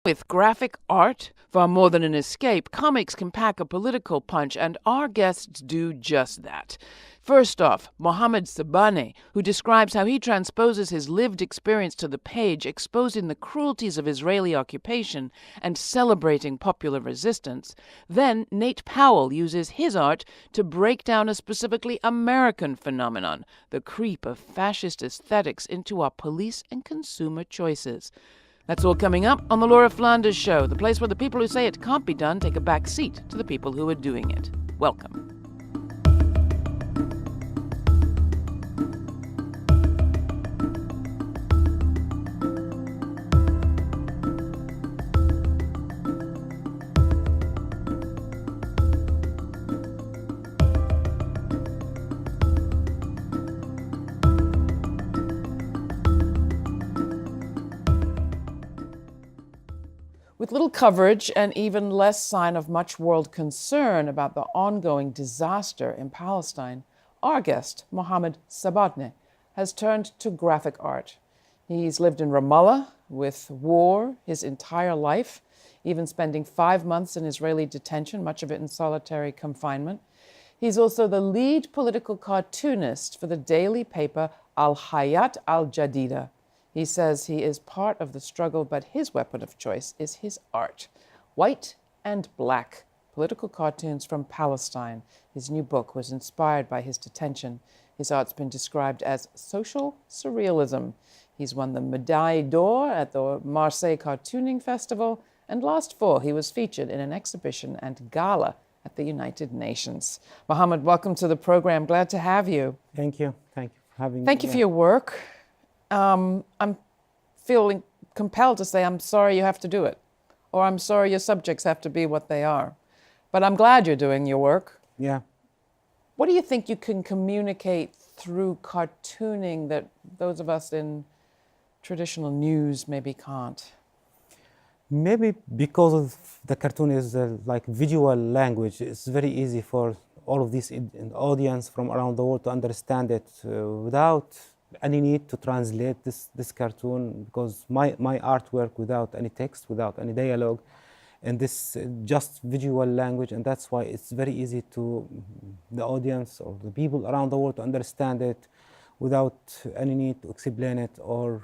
With graphic art, far more than an escape, Comix can pack a political punch, and our guests do just that. First off, Mohammed Sabane, who describes how he transposes his lived experience to the page, exposing the cruelties of Israeli occupation and celebrating popular resistance. Then Nate Powell uses his art to break down a specifically American phenomenon, the creep of fascist aesthetics into our police and consumer choices. That's all coming up on the Laura Flanders Show, the place where the people who say it can't be done take a back seat to the people who are doing it. Welcome. With little coverage and even less sign of much world concern about the ongoing disaster in Palestine, our guest, Mohammed Sabane, has turned to graphic art. He's lived in Ramallah with war his entire life, even spending 5 months in Israeli detention, much of it in solitary confinement. He's also the lead political cartoonist for the daily paper Al-Hayat Al-Jadida. He says he is part of the struggle, but his weapon of choice is his art. White and black, political cartoons from Palestine. His new book was inspired by his detention. His art's been described as social surrealism. He's won the Médaille d'Or at the Marseille Cartooning Festival, and last fall he was featured in an exhibition and gala at the United Nations. Mohammed, welcome to the program. Glad to have you. Thank you. Thank you for having me. Thank you for your work. I'm feeling compelled to say I'm sorry you have to do it, or I'm sorry your subjects have to be what they are. But I'm glad you're doing your work. Yeah. What do you think you can communicate through cartooning that those of us in traditional news maybe can't? Maybe because of the cartoon is like visual language, it's very easy for all of this audience from around the world to understand it without any need to translate this cartoon, because my artwork without any text, without any dialogue, and this just visual language, and that's why it's very easy to the audience or the people around the world to understand it without any need to explain it or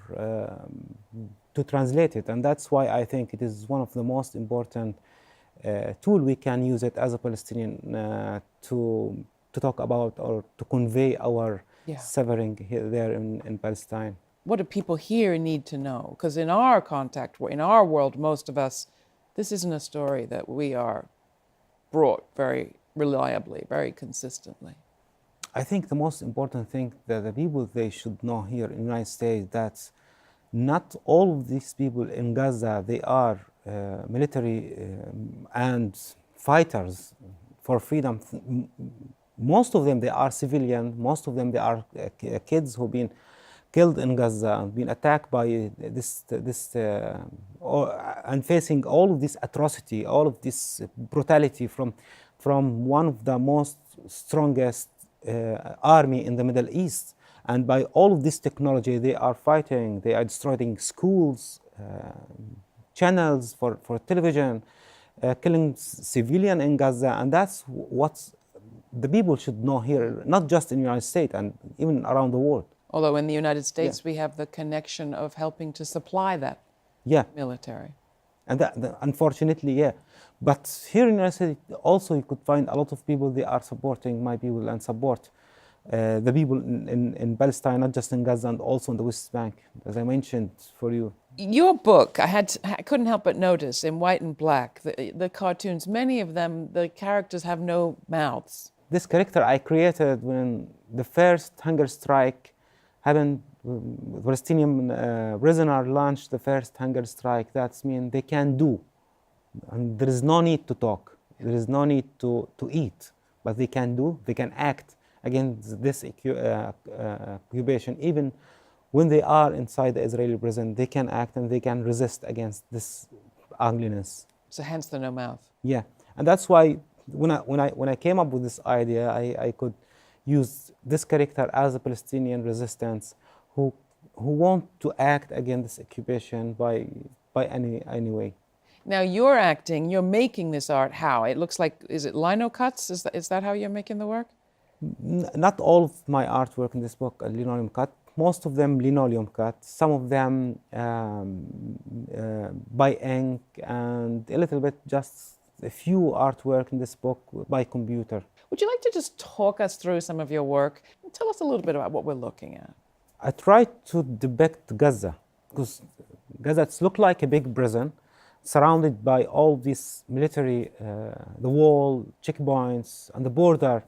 to translate it. And that's why I think it is one of the most important tool we can use it as a Palestinian to talk about or to convey our suffering here there in Palestine. What do people here need to know? Because in our contact, in our world, most of us, this isn't a story that we are brought very reliably, very consistently. I think the most important thing that the people, they should know here in the United States, that not all of these people in Gaza, they are military and fighters for freedom. Most of them, they are civilian. Most of them, they are kids who've been killed in Gaza, been attacked by and facing all of this atrocity, all of this brutality from one of the most strongest army in the Middle East. And by all of this technology, they are fighting, they are destroying schools, channels for television, killing civilians in Gaza. And that's what the people should know here, not just in the United States and even around the world. Although in the United States, we have the connection of helping to supply that military. And unfortunately, But here in the United States, also you could find a lot of people, they are supporting my people and support the people in Palestine, not just in Gaza, and also in the West Bank, as I mentioned for you. Your book, I couldn't help but notice, in white and black, the cartoons, many of them, the characters have no mouths. This character I created when the first hunger strike happened. The Palestinian prisoner launched the first hunger strike. That means they can do. And there is no need to talk. There is no need to eat. But they can do, they can act against this occupation. Even when they are inside the Israeli prison, they can act and they can resist against this ugliness. So hence the no mouth. Yeah, and that's why when I came up with this idea, I could use this character as a Palestinian resistance who want to act against this occupation by any way. Now you're acting, you're making this art how? It looks like, is it lino cuts? Is that how you're making the work? Not all of my artwork in this book are linoleum cut. Most of them linoleum cut. Some of them by ink, and a little bit, just a few artwork in this book by computer. Would you like to just talk us through some of your work and tell us a little bit about what we're looking at? I tried to depict Gaza, because Gaza looks like a big prison, surrounded by all these military, the wall, checkpoints, and the border.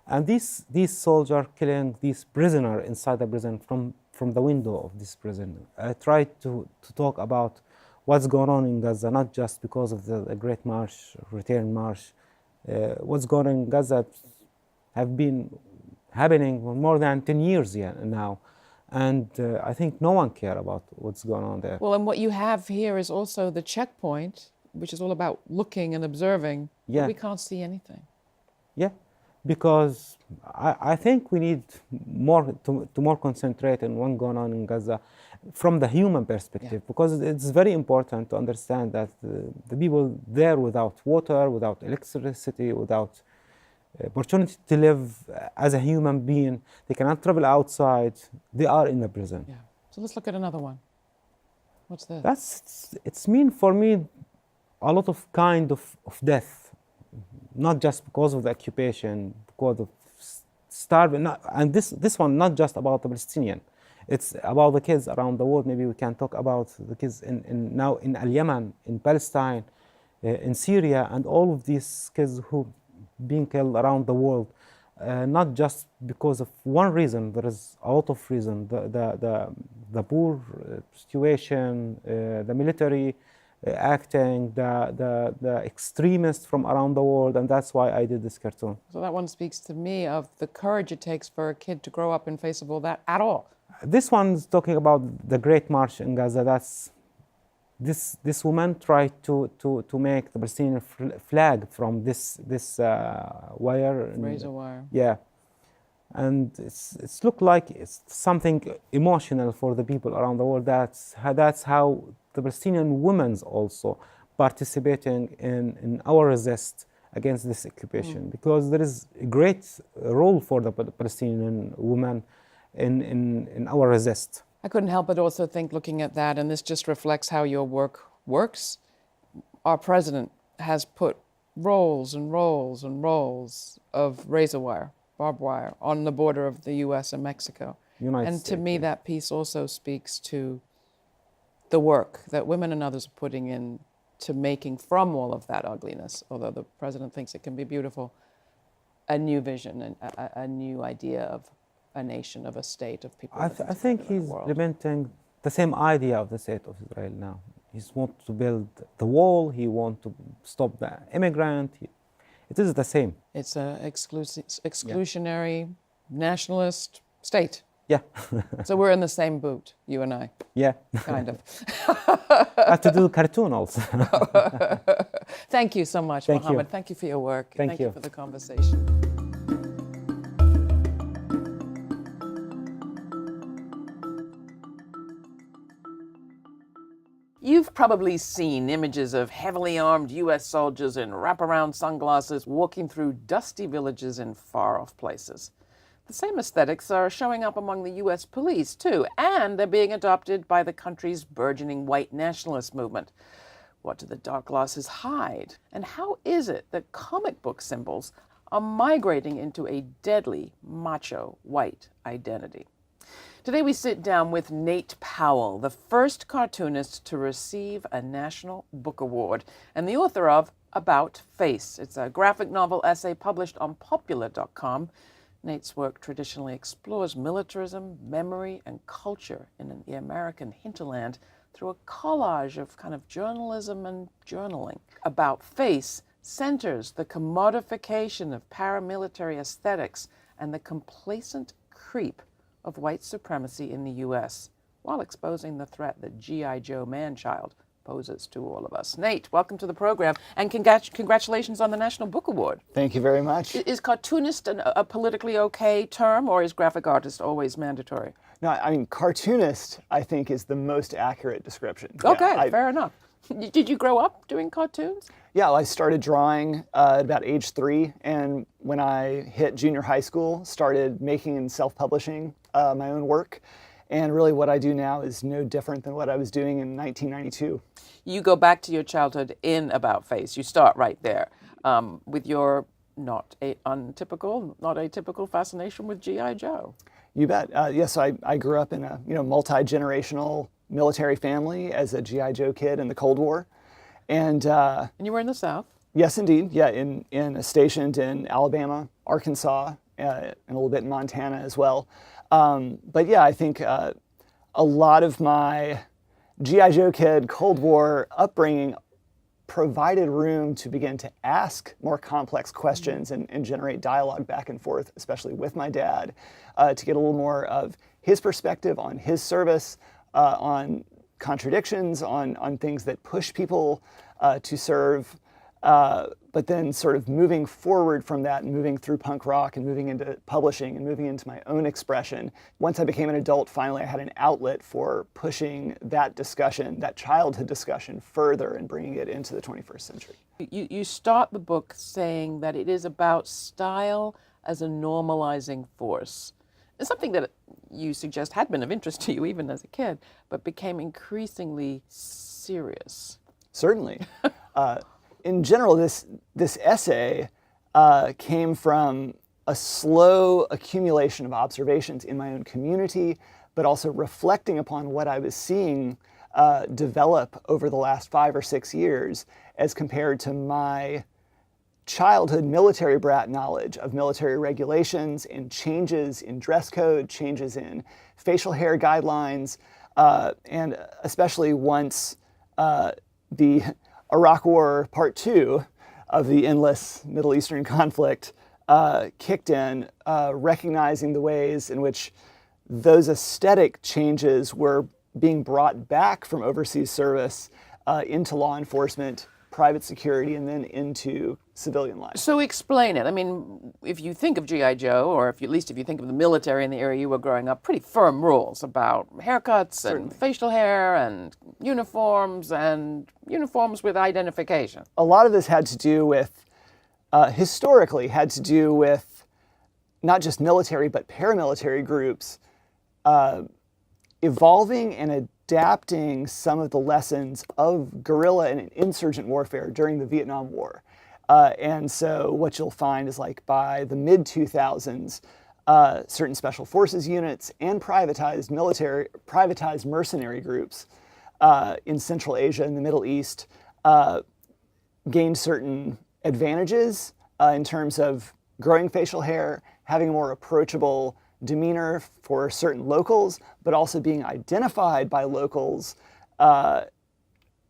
And these soldiers killing these prisoner inside the prison from the window of this prison. I tried to talk about what's going on in Gaza, not just because of the Great March, Return March. What's going on in Gaza have been happening for more than 10 years now. And I think no one cares about what's going on there. Well, and what you have here is also the checkpoint, which is all about looking and observing, Yeah. but we can't see anything. Yeah, because I think we need to more concentrate on what's going on in Gaza from the human perspective, because it's very important to understand that the people there without water, without electricity, without opportunity to live as a human being, they cannot travel outside, they are in the prison. Yeah. So let's look at another one. What's this? It's mean for me a lot of kind of death, not just because of the occupation, because of starving. And this one not just about the Palestinian, it's about the kids around the world. Maybe we can talk about the kids now in Yemen, in Palestine, in Syria, and all of these kids who being killed around the world, not just because of one reason. There is a lot of reasons: the poor situation, the military acting, the extremists from around the world, and that's why I did this cartoon. So that one speaks to me of the courage it takes for a kid to grow up in face of all that at all. This one's talking about the Great March in Gaza. That's this woman tried to make the Palestinian flag from this wire. Razor wire. Yeah, and it's looked like it's something emotional for the people around the world. That's how the Palestinian women's also participating in our resist against this occupation, because there is a great role for the Palestinian women in our resist. I couldn't help but also think, looking at that, and this just reflects how your work works. Our president has put rolls and rolls and rolls of razor wire, barbed wire, on the border of the U.S. and Mexico. United And to States, me, yeah. that piece also speaks to the work that women and others are putting in to making from all of that ugliness, although the president thinks it can be beautiful, a new vision and a new idea of a nation, of a state, of people. I think he's implementing the same idea of the state of Israel now. He wants to build the wall. He wants to stop the immigrant. It is the same. It's an exclusionary, nationalist state. Yeah. So we're in the same boat, you and I. Yeah. Kind of. I have to do cartoon also. Thank you so much, Thank Mohammed. you. Thank you for your work. Thank you for the conversation. You've probably seen images of heavily armed U.S. soldiers in wraparound sunglasses walking through dusty villages in far-off places. The same aesthetics are showing up among the U.S. police, too, and they're being adopted by the country's burgeoning white nationalist movement. What do the dark glasses hide? And how is it that comic book symbols are migrating into a deadly, macho, white identity? Today we sit down with Nate Powell, the first cartoonist to receive a National Book Award and the author of About Face. It's a graphic novel essay published on Popular.com. Nate's work traditionally explores militarism, memory, and culture in the American hinterland through a collage of kind of journalism and journaling. About Face centers the commodification of paramilitary aesthetics and the complacent creep of white supremacy in the U.S., while exposing the threat that G.I. Joe man-child poses to all of us. Nate, welcome to the program, and congratulations on the National Book Award. Thank you very much. Is cartoonist a politically okay term, or is graphic artist always mandatory? No, I mean, cartoonist, I think, is the most accurate description. Okay, Yeah, fair enough. Did you grow up doing cartoons? Yeah, I started drawing at about age 3, and when I hit junior high school, started making and self-publishing my own work. And really what I do now is no different than what I was doing in 1992. You go back to your childhood in About Face. You start right there with your not atypical fascination with G.I. Joe. You bet. Yes, I grew up in a multi-generational military family as a G.I. Joe kid in the Cold War. And you were in the South? Yes, indeed. Yeah, stationed in Alabama, Arkansas, and a little bit in Montana as well. But yeah, I think a lot of my G.I. Joe kid Cold War upbringing provided room to begin to ask more complex questions and generate dialogue back and forth, especially with my dad, to get a little more of his perspective on his service, on contradictions, on things that push people to serve, but then sort of moving forward from that and moving through punk rock and moving into publishing and moving into my own expression. Once I became an adult, finally I had an outlet for pushing that discussion, that childhood discussion, further and bringing it into the 21st century. You start the book saying that it is about style as a normalizing force. It's something that you suggest had been of interest to you even as a kid, but became increasingly serious. Certainly. In general, this essay came from a slow accumulation of observations in my own community, but also reflecting upon what I was seeing develop over the last 5 or 6 years as compared to my childhood military brat knowledge of military regulations and changes in dress code, changes in facial hair guidelines, and especially once the Iraq War Part 2 of the endless Middle Eastern conflict kicked in, recognizing the ways in which those aesthetic changes were being brought back from overseas service into law enforcement, private security, and then into civilian life. So explain it. I mean, if you think of G.I. Joe, or at least if you think of the military in the area you were growing up, pretty firm rules about haircuts Certainly. and facial hair and uniforms with identification. A lot of this had to do with, historically, had to do with not just military but paramilitary groups evolving and adapting some of the lessons of guerrilla and insurgent warfare during the Vietnam War. And so what you'll find is, like, by the mid-2000s, certain special forces units and privatized mercenary groups in Central Asia and the Middle East gained certain advantages in terms of growing facial hair, having a more approachable demeanor for certain locals, but also being identified by locals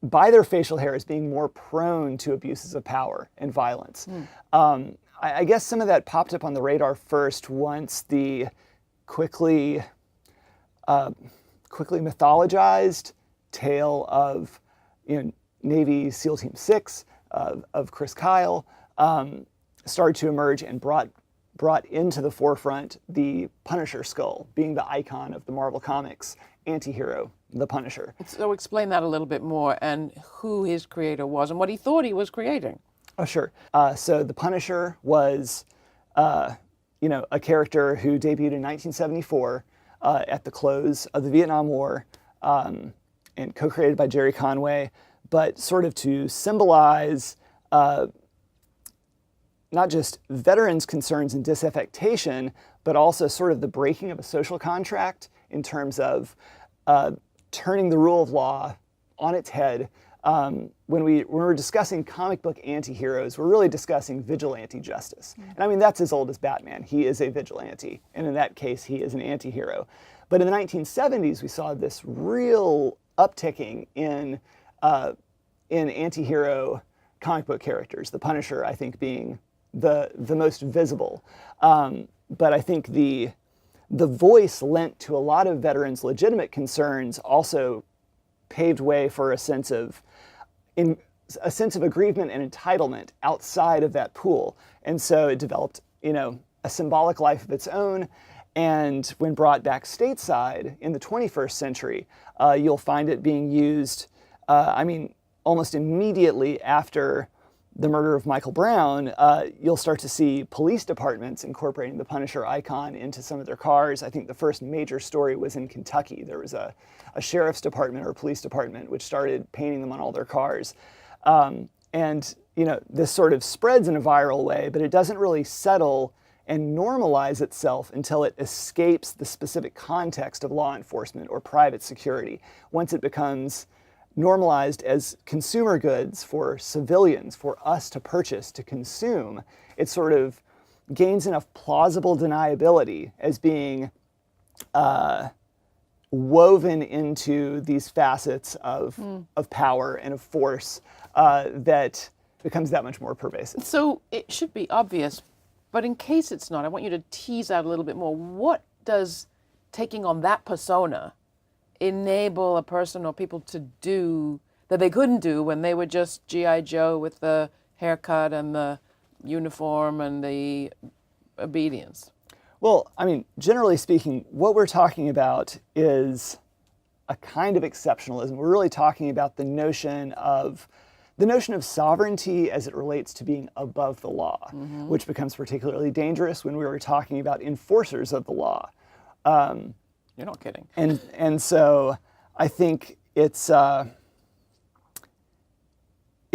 by their facial hair as being more prone to abuses of power and violence. I guess some of that popped up on the radar first once the quickly mythologized tale of Navy SEAL Team 6 of Chris Kyle started to emerge and brought into the forefront the Punisher skull, being the icon of the Marvel Comics anti-hero, the Punisher. So explain that a little bit more, and who his creator was and what he thought he was creating. Oh, sure. So the Punisher was, a character who debuted in 1974 at the close of the Vietnam War, and co-created by Jerry Conway, but sort of to symbolize not just veterans' concerns and disaffectation, but also sort of the breaking of a social contract in terms of turning the rule of law on its head. When we're discussing comic book anti-heroes, we're really discussing vigilante justice. And I mean, that's as old as Batman. He is a vigilante, and in that case, he is an anti-hero. But in the 1970s, we saw this real upticking in anti-hero comic book characters, the Punisher, I think, being the most visible. But I think the voice lent to a lot of veterans' legitimate concerns also paved way for a sense of aggrievement and entitlement outside of that pool. And so it developed, a symbolic life of its own. And when brought back stateside in the 21st century, you'll find it being used, almost immediately after the murder of Michael Brown, you'll start to see police departments incorporating the Punisher icon into some of their cars. I think the first major story was in Kentucky. There was a sheriff's department or a police department which started painting them on all their cars. And this sort of spreads in a viral way, but it doesn't really settle and normalize itself until it escapes the specific context of law enforcement or private security. Once it becomes normalized as consumer goods for civilians, for us to purchase, to consume, it sort of gains enough plausible deniability as being woven into these facets of power and of force that becomes that much more pervasive. So it should be obvious, but in case it's not, I want you to tease out a little bit more. What does taking on that persona enable a person or people to do that they couldn't do when they were just G.I. Joe with the haircut and the uniform and the obedience? Well, I mean, generally speaking, what we're talking about is a kind of exceptionalism. We're really talking about the notion of sovereignty as it relates to being above the law, which becomes particularly dangerous when we were talking about enforcers of the law. You're not kidding. And so I think its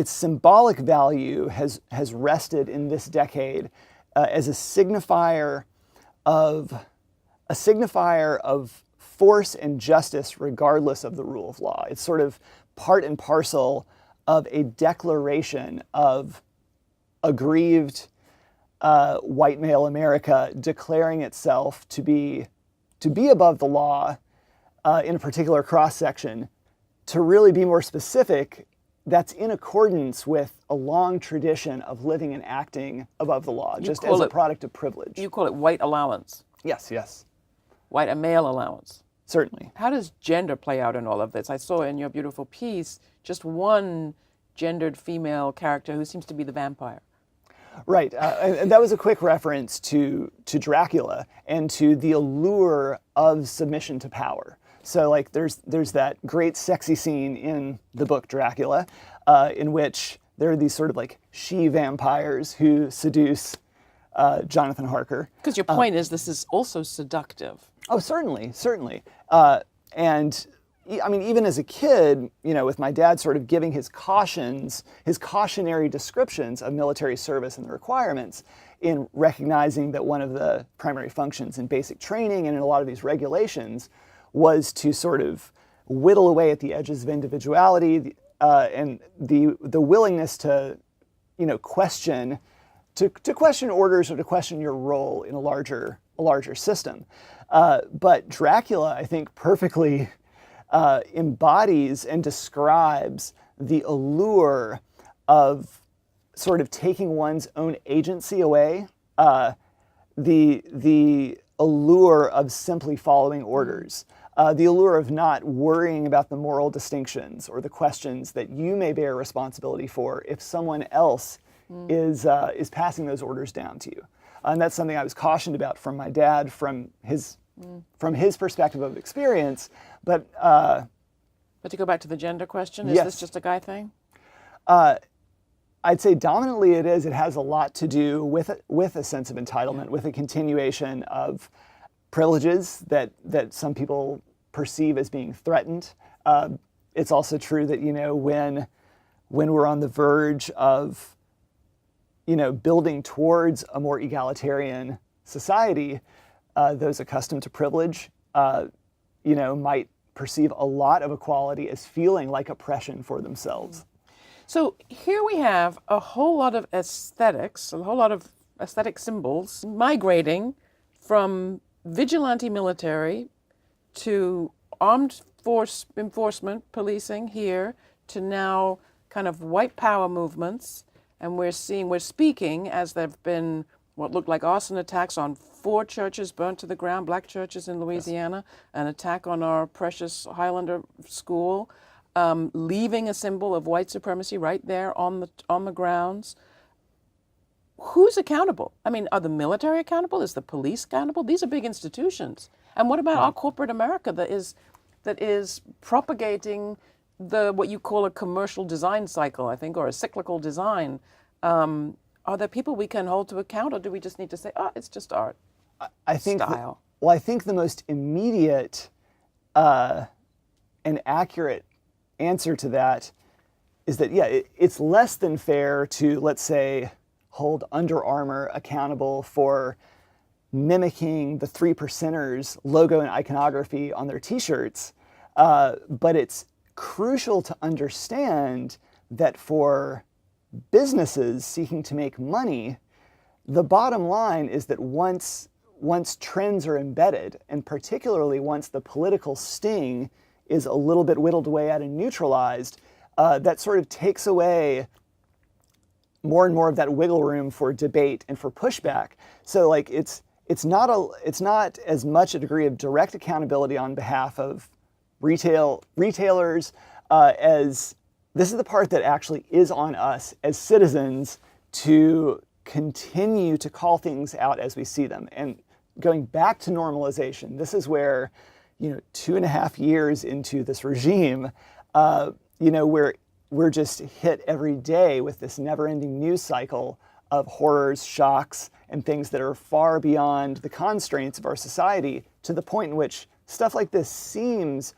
symbolic value has rested in this decade as a signifier of force and justice regardless of the rule of law. It's sort of part and parcel of a declaration of aggrieved white male America declaring itself to be above the law in a particular cross-section. To really be more specific, that's in accordance with a long tradition of living and acting above the law, just as a product of privilege. You call it white allowance. Yes. White and male allowance. Certainly. How does gender play out in all of this? I saw in your beautiful piece just one gendered female character who seems to be the vampire. Right, and that was a quick reference to Dracula and to the allure of submission to power. So like there's that great sexy scene in the book Dracula in which there are these sort of like she-vampires who seduce Jonathan Harker. Because your point is this is also seductive. Oh, certainly. And I mean, even as a kid, with my dad sort of giving his cautionary descriptions of military service and the requirements, in recognizing that one of the primary functions in basic training and in a lot of these regulations was to sort of whittle away at the edges of individuality and the willingness to, question orders or to question your role in a larger system. But Dracula, I think, perfectly embodies and describes the allure of sort of taking one's own agency away, the allure of simply following orders, the allure of not worrying about the moral distinctions or the questions that you may bear responsibility for if someone else is passing those orders down to you. And that's something I was cautioned about from my dad, from his perspective of experience. But to go back to the gender question, is this just a guy thing? I'd say dominantly it is. It has a lot to do with a sense of entitlement, with a continuation of privileges that some people perceive as being threatened. It's also true that when we're on the verge of building towards a more egalitarian society, those accustomed to privilege, might perceive a lot of equality as feeling like oppression for themselves. So here we have a whole lot of aesthetics, a whole lot of aesthetic symbols migrating from vigilante military to armed force enforcement, policing here, to now kind of white power movements. And we're speaking as there have been what looked like arson attacks on 4 churches burnt to the ground, black churches in Louisiana, an attack on our precious Highlander school, leaving a symbol of white supremacy right there on the grounds. Who's accountable? I mean, are the military accountable? Is the police accountable? These are big institutions. And what about our corporate America that is propagating what you call a commercial design cycle, I think, or a cyclical design, are there people we can hold to account, or do we just need to say, oh, it's just art? I think style. I think the most immediate and accurate answer to that is that, yeah, it's less than fair to, let's say, hold Under Armour accountable for mimicking the 3%ers logo and iconography on their t-shirts. But it's crucial to understand that for businesses seeking to make money, the bottom line is that once trends are embedded, and particularly once the political sting is a little bit whittled away at and neutralized, that sort of takes away more and more of that wiggle room for debate and for pushback. So like it's not as much a degree of direct accountability on behalf of retailers as this is the part that actually is on us as citizens to continue to call things out as we see them. And going back to normalization, this is where, 2.5 years into this regime, we're just hit every day with this never-ending news cycle of horrors, shocks, and things that are far beyond the constraints of our society, to the point in which stuff like this seems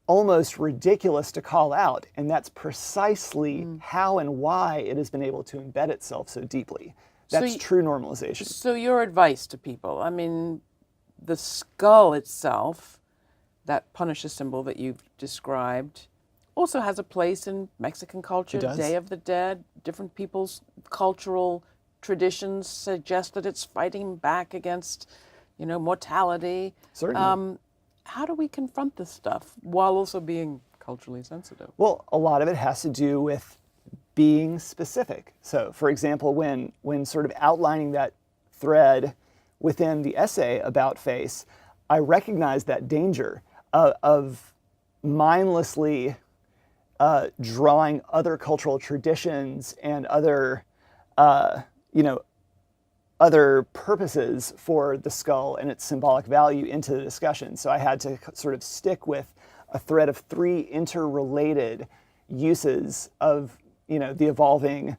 almost ridiculous to call out. And that's precisely how and why it has been able to embed itself so deeply. That's true normalization. So your advice to people, I mean, the skull itself, that Punisher symbol that you've described, also has a place in Mexican culture. It does. Day of the Dead, different people's cultural traditions suggest that it's fighting back against, mortality. Certainly. How do we confront this stuff while also being culturally sensitive? Well, a lot of it has to do with being specific. So, for example, when sort of outlining that thread within the essay about face, I recognize that danger of mindlessly drawing other cultural traditions and other purposes for the skull and its symbolic value into the discussion. So I had to sort of stick with a thread of 3 interrelated uses of, the evolving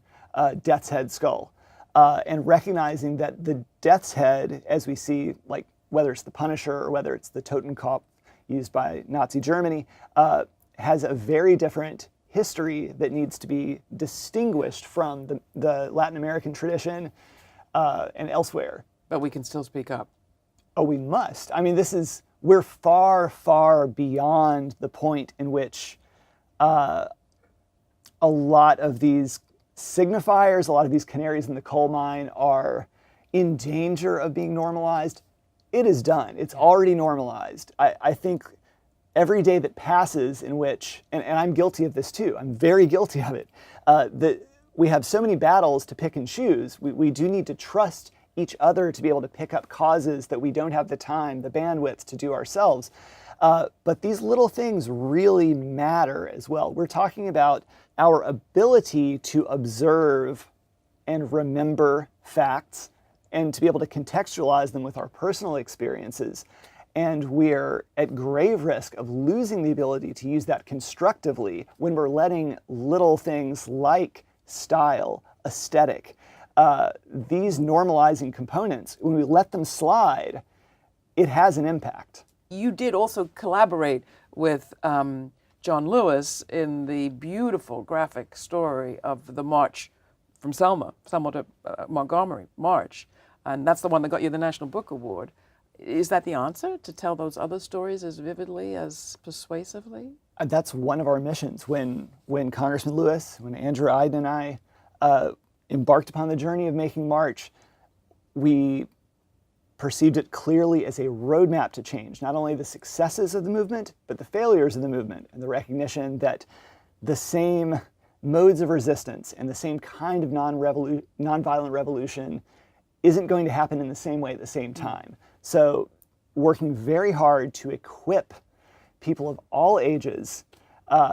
death's head skull, and recognizing that the death's head, as we see, like whether it's the Punisher or whether it's the Totenkopf used by Nazi Germany, has a very different history that needs to be distinguished from the Latin American tradition and elsewhere. But we can still speak up. Oh, we must. I mean, we're far, far beyond the point in which a lot of these signifiers, a lot of these canaries in the coal mine are in danger of being normalized. It is done. It's already normalized. I think every day that passes in which, and I'm guilty of this too, I'm very guilty of it, that we have so many battles to pick and choose. We do need to trust each other to be able to pick up causes that we don't have the time, the bandwidth to do ourselves. But these little things really matter as well. We're talking about our ability to observe and remember facts and to be able to contextualize them with our personal experiences. And we're at grave risk of losing the ability to use that constructively when we're letting little things like style, aesthetic, these normalizing components, when we let them slide, it has an impact. You did also collaborate with John Lewis in the beautiful graphic story of the march from Selma to Montgomery March. And that's the one that got you the National Book Award. Is that the answer, to tell those other stories as vividly, as persuasively? That's one of our missions. When Congressman Lewis, when Andrew Iden and I embarked upon the journey of making March, we perceived it clearly as a roadmap to change, not only the successes of the movement, but the failures of the movement, and the recognition that the same modes of resistance and the same kind of nonviolent revolution isn't going to happen in the same way at the same time. So working very hard to equip people of all ages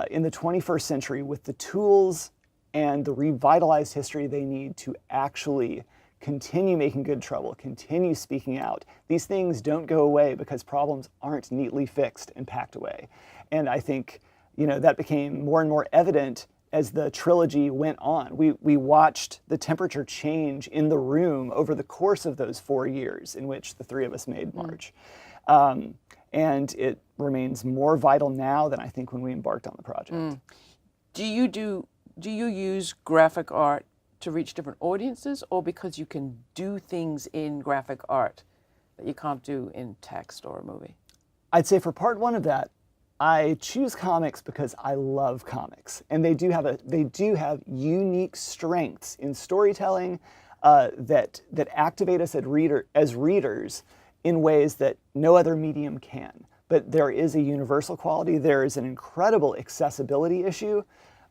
in the 21st century with the tools and the revitalized history they need to actually continue making good trouble, continue speaking out. These things don't go away because problems aren't neatly fixed and packed away. And I think that became more and more evident as the trilogy went on. We watched the temperature change in the room over the course of those 4 years in which the three of us made March. And it remains more vital now than I think when we embarked on the project. Do you use graphic art to reach different audiences, or because you can do things in graphic art that you can't do in text or a movie? I'd say for part one of that, I choose comics because I love comics, and they do have unique strengths in storytelling that activate us as readers in ways that no other medium can. But there is a universal quality. There is an incredible accessibility issue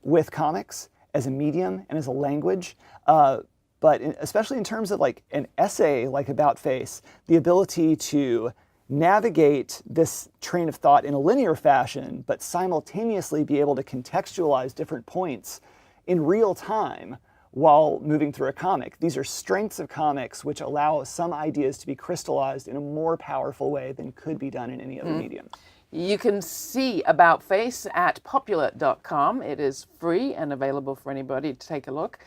with comics as a medium and as a language. But especially in terms of like an essay like About Face, the ability to navigate this train of thought in a linear fashion, but simultaneously be able to contextualize different points in real time while moving through a comic. These are strengths of comics which allow some ideas to be crystallized in a more powerful way than could be done in any other medium. You can see About Face at popular.com. It is free and available for anybody to take a look.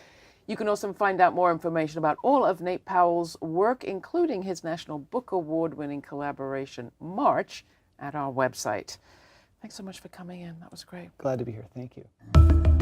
You can also find out more information about all of Nate Powell's work, including his National Book Award-winning collaboration, March, at our website. Thanks so much for coming in. That was great. Glad to be here. Thank you.